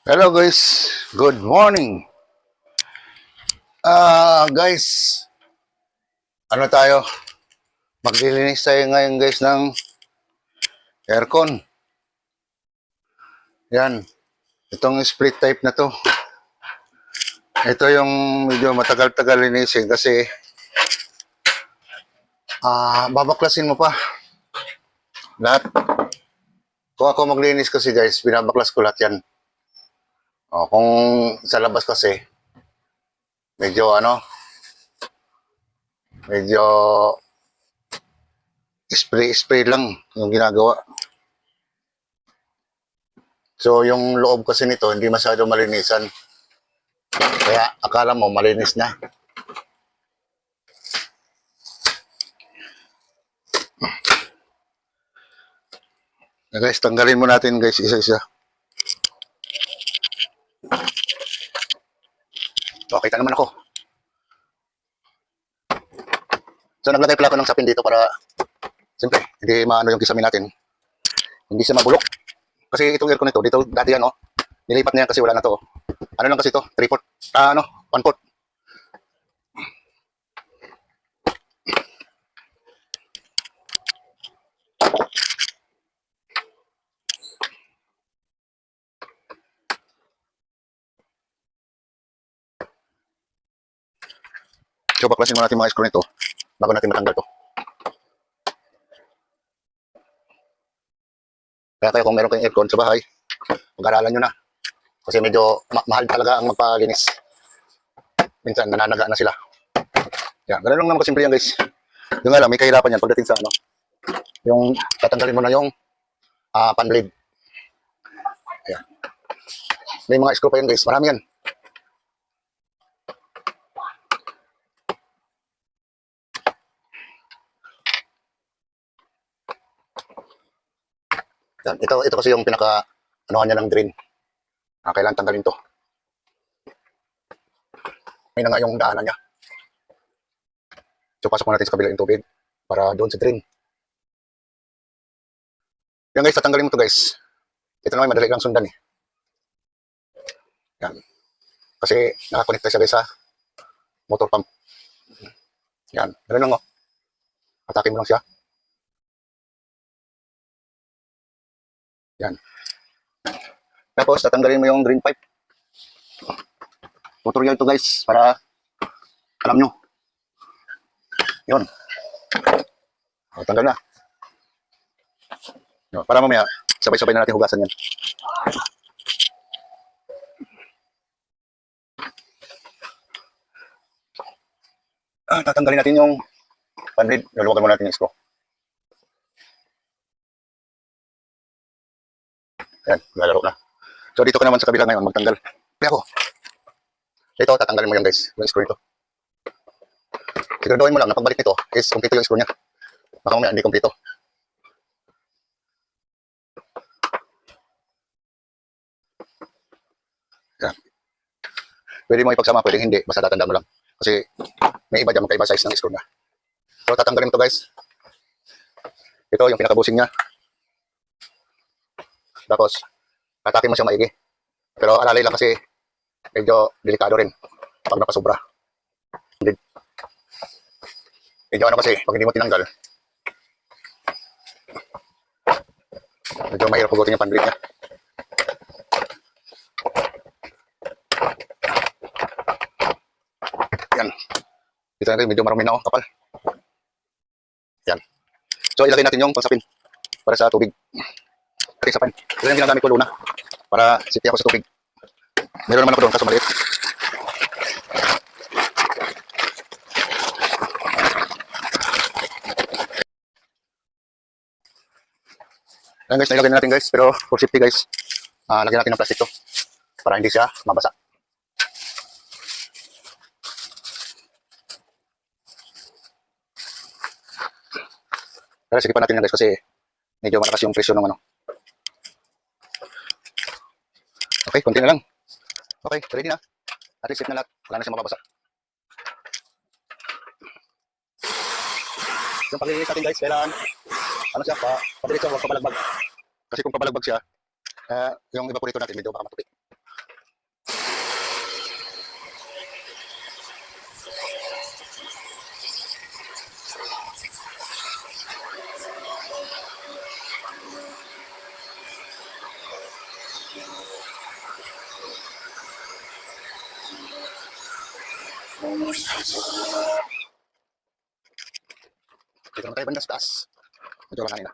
Hello guys, good morning. Guys, ano tayo? Maglilinis tayo ngayon guys ng aircon. Yan, itong split type na to. Ito yung medyo matagal-tagal linisin kasi babaklasin mo pa lahat. Kung ako maglinis kasi guys, binabaklas ko lahat yan. Kung sa labas kasi, medyo medyo spray-spray lang yung ginagawa. So yung loob kasi nito hindi masyado malinisan. Kaya akala mo malinis na. Guys, tanggalin mo natin guys isa-isa. Okay, kita naman ako. So naglagay pala ako ng sapin dito para siyempre hindi maano yung kisame natin. Hindi siya mabulok. Kasi itong aircon nito, dito dati yan, nilipat na yan kasi wala na to. Ano lang kasi ito? 3/4, 1/4. So baklasin mo natin mga screw nito bago natin matanggal to. Kaya kayo kung meron kayong aircon sa bahay, mag-aralan nyo na. Kasi medyo mahal talaga ang magpalinis. Minsan nananaga na sila. Yan, ganun lang naman kasimple yan guys. Yung nga lang, may kahirapan yan pagdating sa yung tatanggalin mo na yung pan blade. Ayan. May mga screw pa yan guys, marami yan. Yan. Ito kasi yung pinaka anuhan niya ng drain. Kailangan tanggalin to. May na nga yung daanan niya. So pasok mo natin sa kabila yung tubig para doon sa drain. Yan guys, tatanggalin mo to guys. Ito naman madali lang sundan eh. Yan. Kasi nakakonekta siya guys sa motor pump. Yan. Ganun lang Atake mo lang siya. Yan. Tapos tatanggalin mo yung drain pipe. Tutorial to guys para alam nyo. Yun. Tanggal na. Para mamaya sabay-sabay na natin hugasan yan. Tatanggalin natin yung panlid. Luluwagan mo natin yung screw. Yan, lalaro na. So dito ka naman sa kabila ngayon magtanggal. Kaya ako. Ito, tatanggalin mo yan guys. Yung screw nito. Siguraduhin mo lang na pagbalik nito is kumpleto yung screw niya. Baka mamaya hindi kumpleto. Yan. Pwede mo ipagsama, pwede hindi. Basta tatandaan mo lang. Kasi may iba dyan, magkaiba size ng screw niya. So tatanggalin mo to guys. Ito yung pinakabusing niya. Tapos, atake mo siya maigi. Pero alalay lang kasi medyo delikado rin pag napasobra. Medyo kasi, pag hindi mo tinanggal, medyo mahirap pugutin yung panblit niya. Yan. Dito natin, medyo marami na kapal. Yan. So, ilagay natin yung pangsapin para sa tubig. Sa pan. Ito yung ginagamit ko luna para safety ako sa tubig. Meron naman ako doon kaso maliit. Ayan guys, nailagay na natin guys. Pero for safety guys, lagyan natin ng plastic to para hindi siya mabasa. Pero sige pa natin yan guys kasi medyo malakas yung presyo ng Okay, konti na lang. Okay, ready na. At least safe na lahat. Wala na siyang mababasa. Yung paglilinis natin guys, kailangan siya, padiretso, huwag papalagbag. Kasi kung papalagbag siya, yung evaporator natin medyo baka matupi. Dito naman tayo banda sa taas. Medyo lang kanina.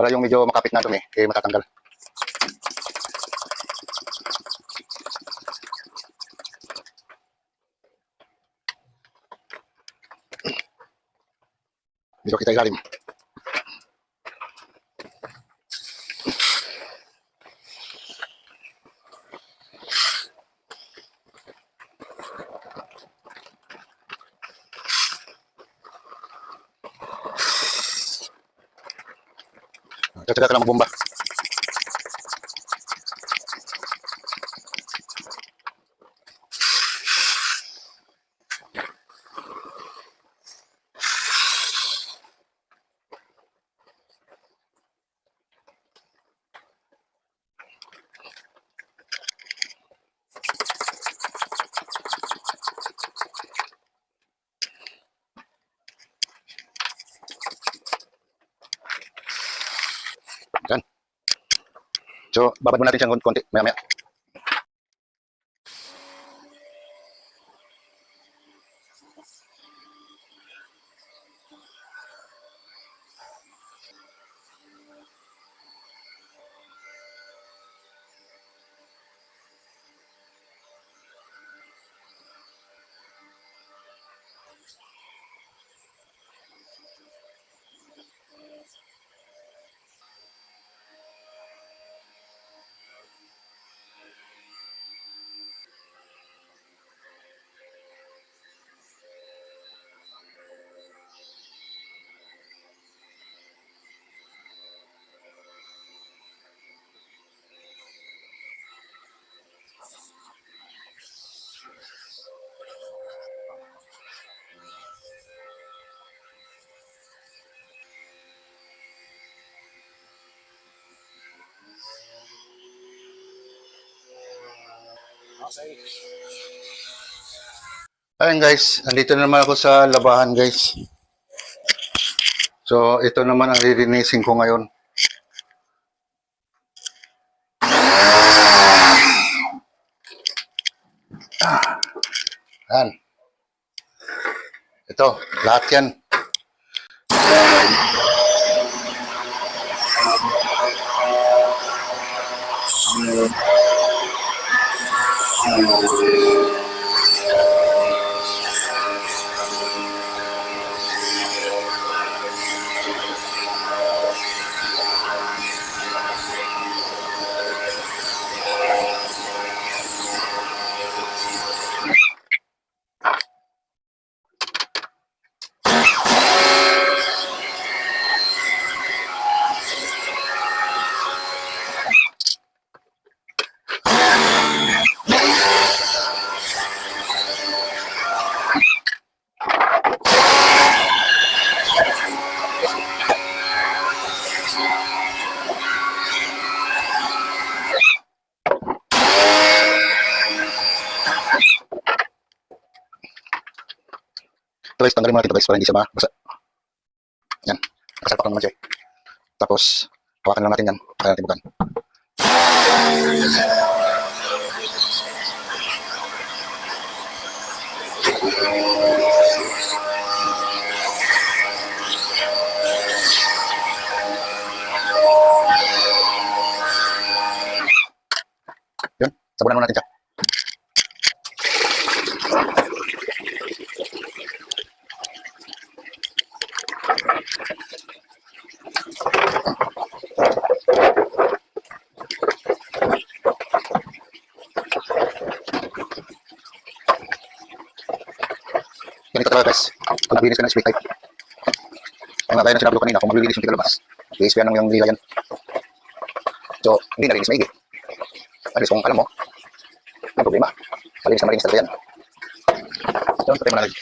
Para yung medyo makapit na dumi, eh matatanggal. Dito kita ilalim. Tsaga ka lang magbomba. Yan. So, babad mo natin siyang konti, maya-maya. Okay. Ayun guys, andito na naman ako sa labahan guys. So, ito naman ang lilinisin ko ngayon. Yan. Ito, lahat yan. Ito guys, tanggalin mo natin ito guys para hindi siya mabasa. Yan, nakasalpak naman siya. Tapos, hawakan lang natin yan para natin bukan. Yun, sabunan mo natin siya. Ganito talaga guys, pag naglinis ka ng split pipe. Kung nga gaya ng sinabi ko kanina, kung maglilinis yung tigalabas, i-sprayan ng yung nila yan. So, hindi nalinis maigi. At least kung alam mo, may problema. Malinis na malinis talaga yan. So, patay mo na natin.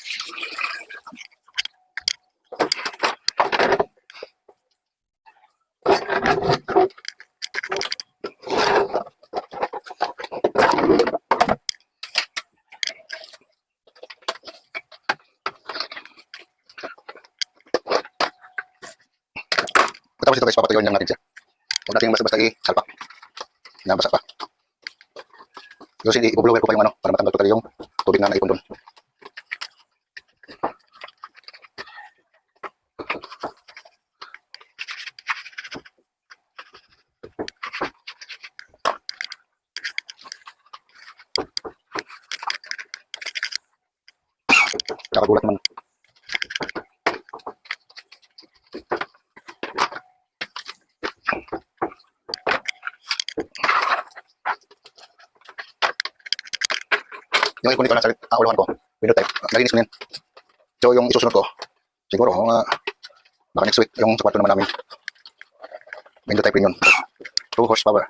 Tapos ito guys, papatuyuin lang natin siya. Huwag natin basta-basta i-salpak. Nabasa pa. Tapos hindi, i-blower ko pa yung ano, para matanggal totally yung tubig na naipon doon. Kakagulat naman. Yung ipon nito nasa uluhan ko, window type, nalinis ko na yan. So yung isusunod ko, siguro, baka next week, yung sa kwarto naman namin. Window type rin yun. 2 horsepower.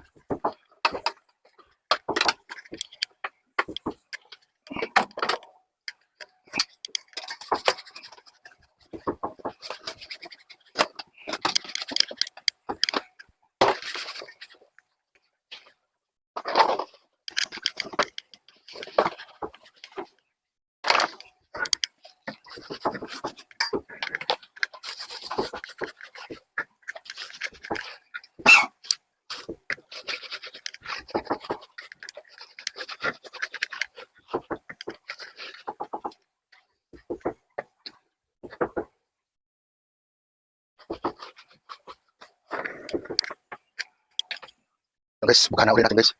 So guys, bukahan na ulit natin guys.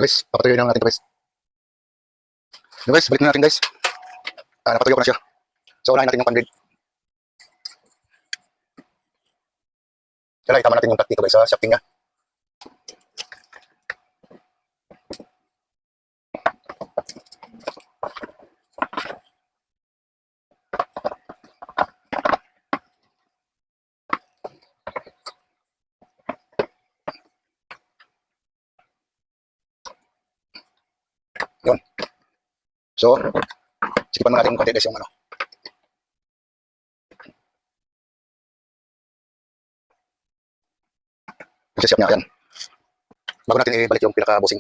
Guys, papatuloy lang natin ito guys. Guys, balik na natin guys. Napatuloy ko na siya. So, unahin natin yung convert. Kaya itama natin yung cut dito guys sa shafting niya. Yun. So, sikipan mo natin yung konti guys yung ano. Magsasiyap niya, yan. Bago natin ibalik yung pinaka-bossing.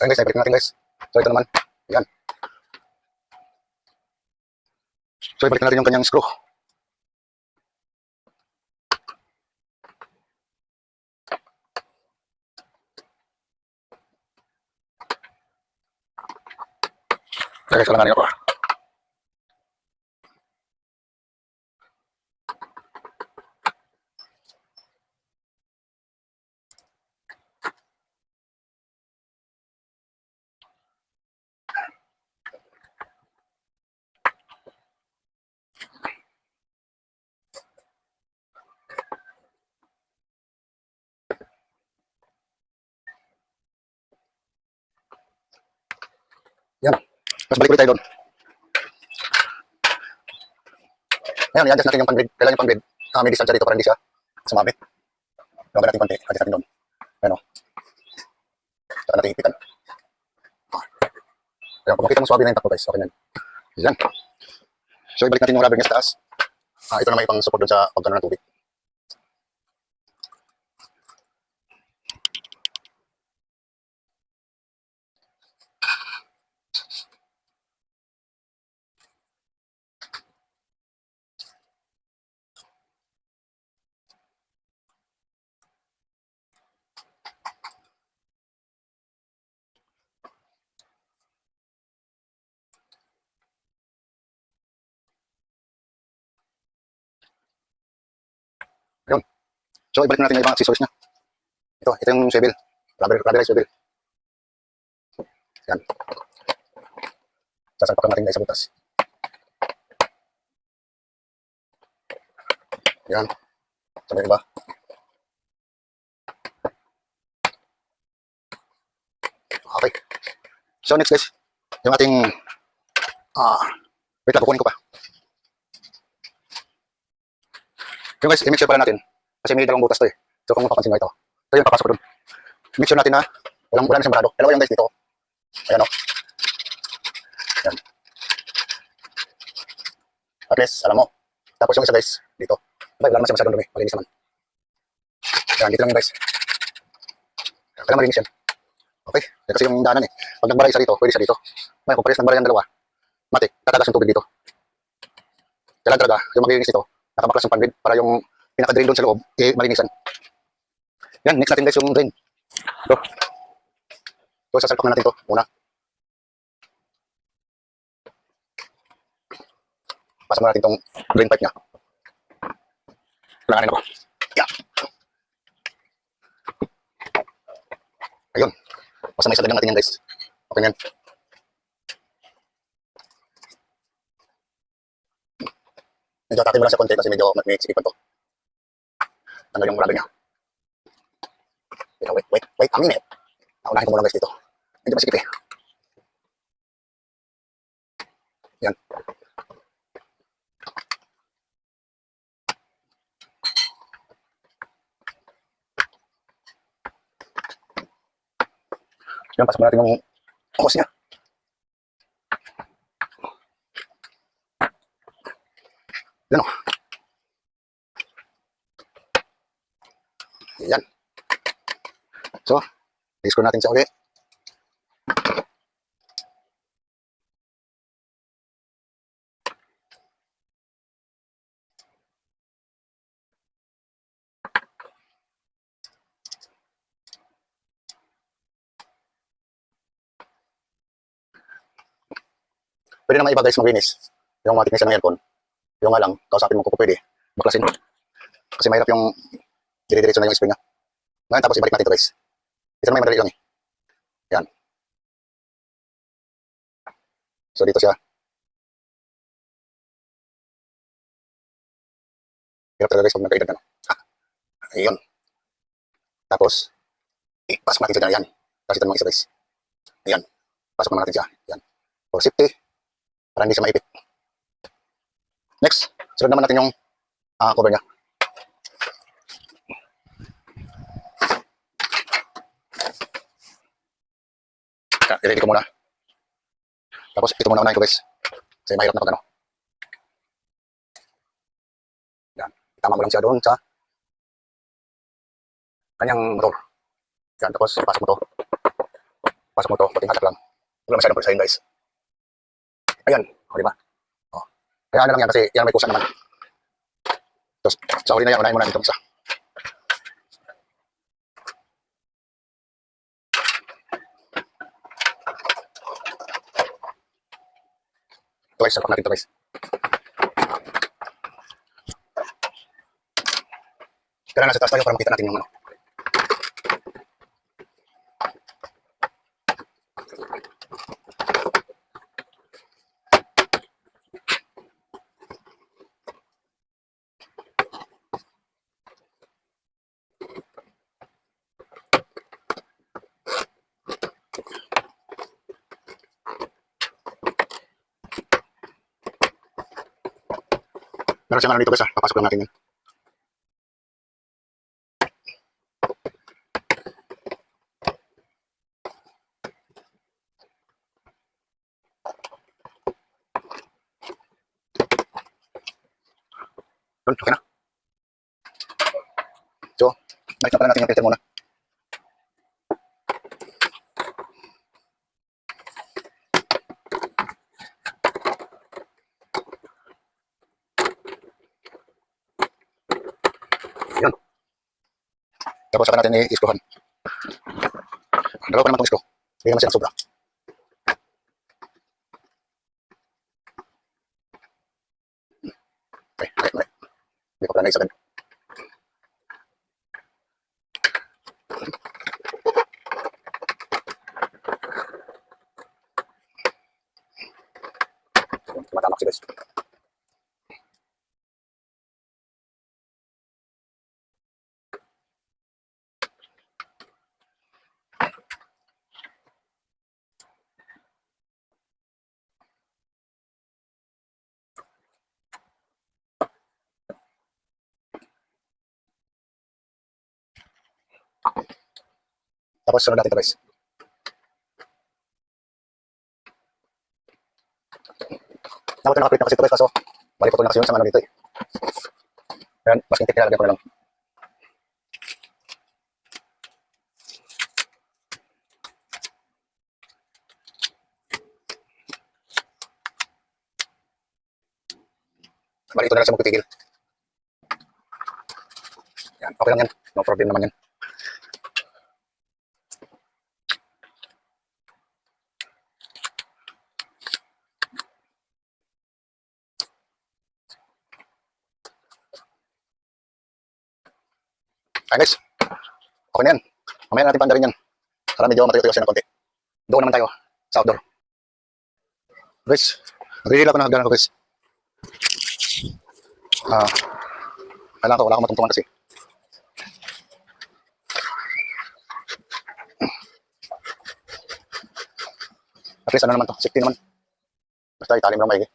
Ayan guys, ibalik natin guys. So ito naman. Ayan. So ibalik natin yung kanyang screw. Ayan guys, kalanganin ako. Yan. Tapos balik ulit tayo doon. Ngayon, i-adjust natin yung pan-grid. Kailan yung pan-grid? May distansya dito para hindi siya sumabit. Gawin natin konti. Adjust natin doon. Ayan o. Saka natin ipitan. Ayan, kung makita mo swabe na yung takbo guys. Okay na. Yan. So, ibalik natin yung rubber niya sa taas. Ito na may pang support doon sa pagkano ng tubig. Ayun. So, ibalik natin yung ibang accessories niya. Ito yung swivel. Rubberized swivel. Yan. Sasalpak lang natin guys sa butas. Yan. Sabi ba? Okay. So next guys, yung ating wait lang, kukunin ko pa. Yung guys, i-make sure pala natin kasi may dalawang butas to eh. So kung mapapansin mo ito yung papasok ko dun. Make sure natin na wala na siyang barado. Dalawa yung guys dito. Ayan o. Ayan. At least, alam mo. Tapos yung isa guys, dito. Wala naman siya masyadong dumi. Malinis naman. Ayan, dito lang yung guys. Kaya malinis yan. Okay, kasi yung daanan eh. Pag nagbara isa dito, pwede isa dito. Ngayon, kung pares nagbara yung dalawa, matik, tatagas yung tubig dito. Kailan talaga, yung maglilinis dito, nakabaklas yung pan-grid para yung pinaka-drain doon sa loob, malinisan. Yan, next natin guys yung drain. Ito. So, sasalpak na natin ito muna. Pasok na natin itong drain pipe niya. Kailanganin ako. Yeah. Ayun. Basta may salag natin yan guys. Okay na yan. Medyo tatin mo lang sa konti kasi medyo may sikipan to. Tanggal yung rubber niya. Wait, a minute. Naunahin ko muna guys dito. Medyo masikip eh. Yan. Yan, pasok natin yung hose niya. Yan o. Yan. So, i-screw natin siya ulit. Pwede naman iba guys maglinis. Yung matik na siya ng aircon. Yung nga lang, kausapin mo kung pwede. Baklasin. Kasi mahirap yung dire-diretso na yung spring niya. Ngayon tapos ibalik natin ito guys. Ito naman madali lang eh. Yan. So dito siya. Hirap talaga guys pag nagkaedad na. Ayun. Tapos, pasok natin siya dyan. Yan. Kasi ito naman isa guys. Ayan. Pasok naman natin siya. Yan. For safety. Para hindi siya maipit. Next, sunod naman natin yung cover niya. I-ready ko muna. Tapos ito muna unahin ko guys. Kasi mahirap na pag ano. Yan. Tama mo lang siya doon sa kanyang motor. Yan. Tapos pasok mo to. Pasok mo to, puting hatak lang. Wala masyadong pagsahin guys. Ayan, o diba? O. Kaya na lang yan kasi yan may kusa naman. Tapos sa huli na yan, unahin mo na itong isa. Ito guys, sapak natin ito guys. Kaya nasa taas tayo para makita natin yung ano. Meron siyang ano dito guys, papasok lang natin yun. Yun, okay na. So, balik na pala natin yung filter muna. Yun. Tapos saka natin i-iskohan. Dalawa pa naman itong isko. Hindi naman siya sobra. Okay, okay. Hindi ko pala naisagan. Tumatamak si guys. Tapos sunod natin ito guys. Dapat na nakaprint na kasi ito guys, kaso bali po ito na kasi yun sa ano dito eh. Ayan, mas kintik nilalagyan ko na lang. Bali ito na lang siya magpipigil. Yan, okay lang yan. No problem naman yan. Ayan guys, okay na yan. Mamaya natin panda rin yan. Para medyo matayo-tayo siya ng konti. Doon naman tayo sa outdoor. Guys, nag-reel ako ng hagdanan ko guys. Kailangan ko, wala akong matungtungan kasi. At least ano naman to, safety naman. Basta italim lang maigi.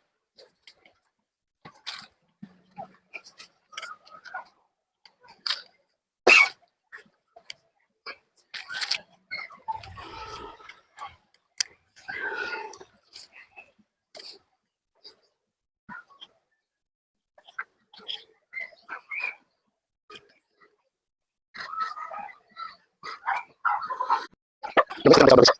Lumit naman ito guys.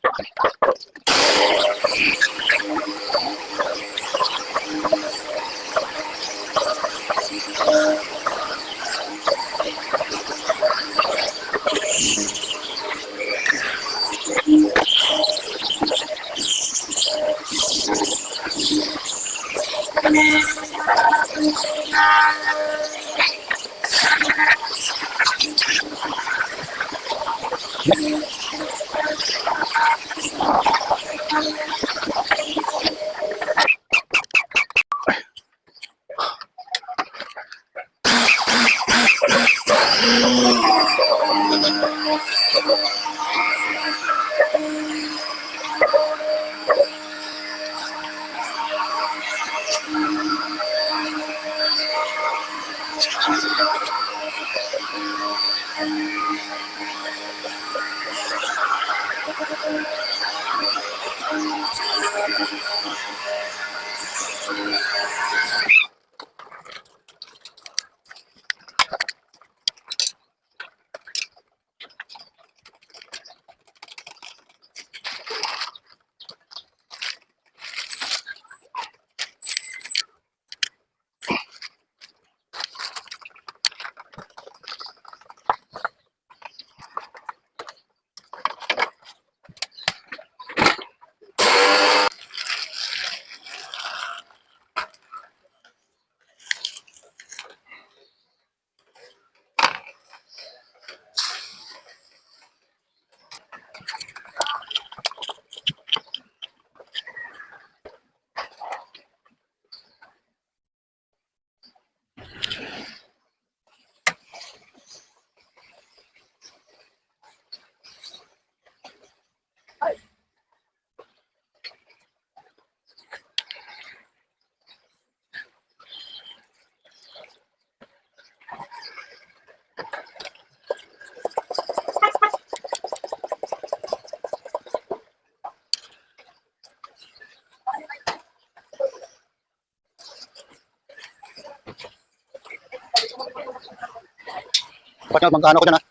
Dapat nyo, magkano ko dyan ha.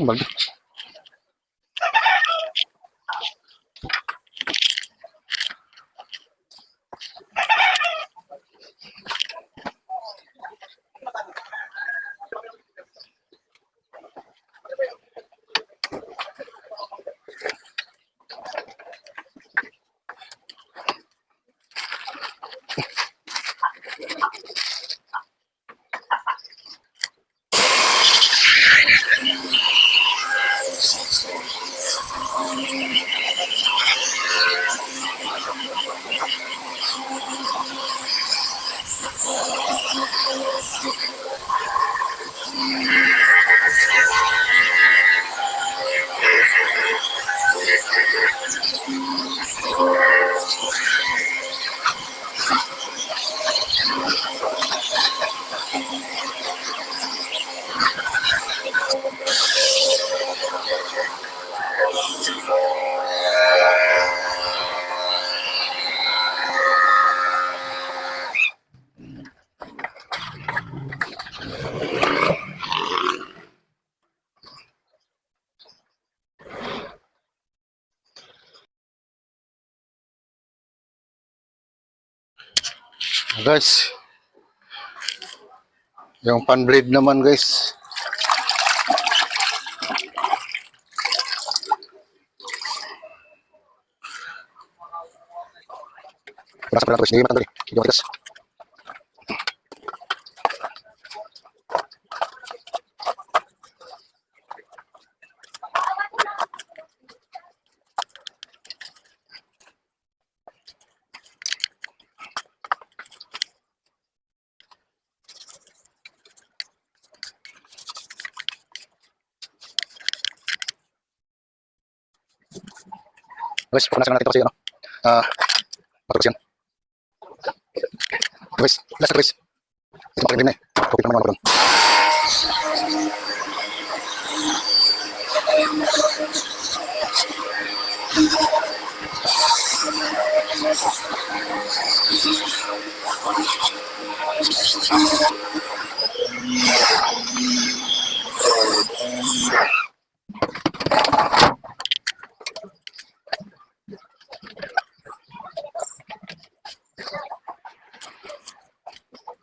Bag. Guys, yung pan blade naman guys. Punasan pala ito guys, hindi matanggal eh. Hindi matigas. Guys, punasan lang natin ito kasi ano. Matugas yan. Guys, last na guys. Ito makinig na eh. Tupit naman naman ako doon.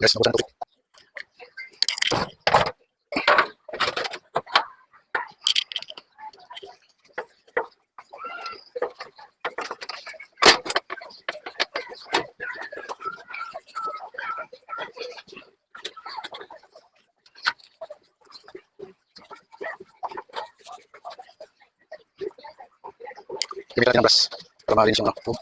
Guys, nabusan ng tubig. Gamit natin ng gas para malinis yung tubig.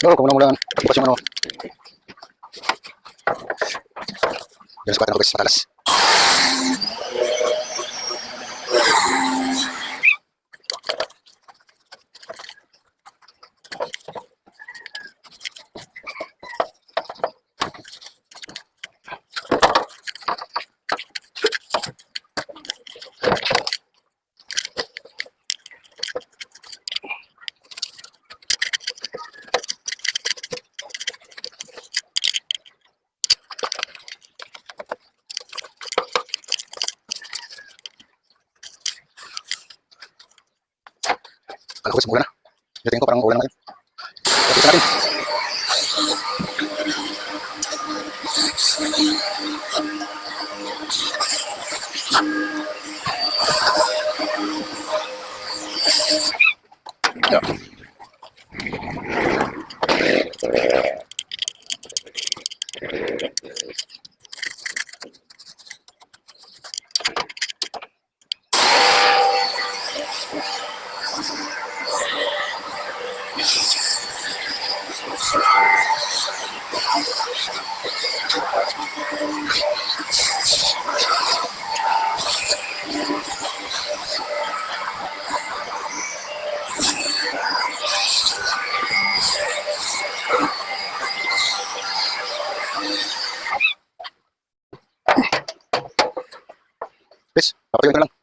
Oo, kung mula bukas yung ano. Yan sa ako guys, matalas. Kala ko guys, mula na. Tingin ko parang ulan na ngayon. Tapos natin. Yeah. Guys, papatuloy ko na lang.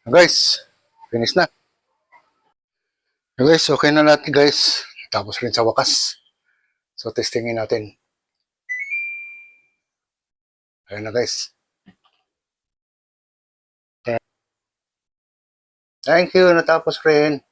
Guys, finish na. Guys, okay na natin guys. Tapos rin sa wakas. So, testingin natin. Ayan na guys. Thank you, natapos rin.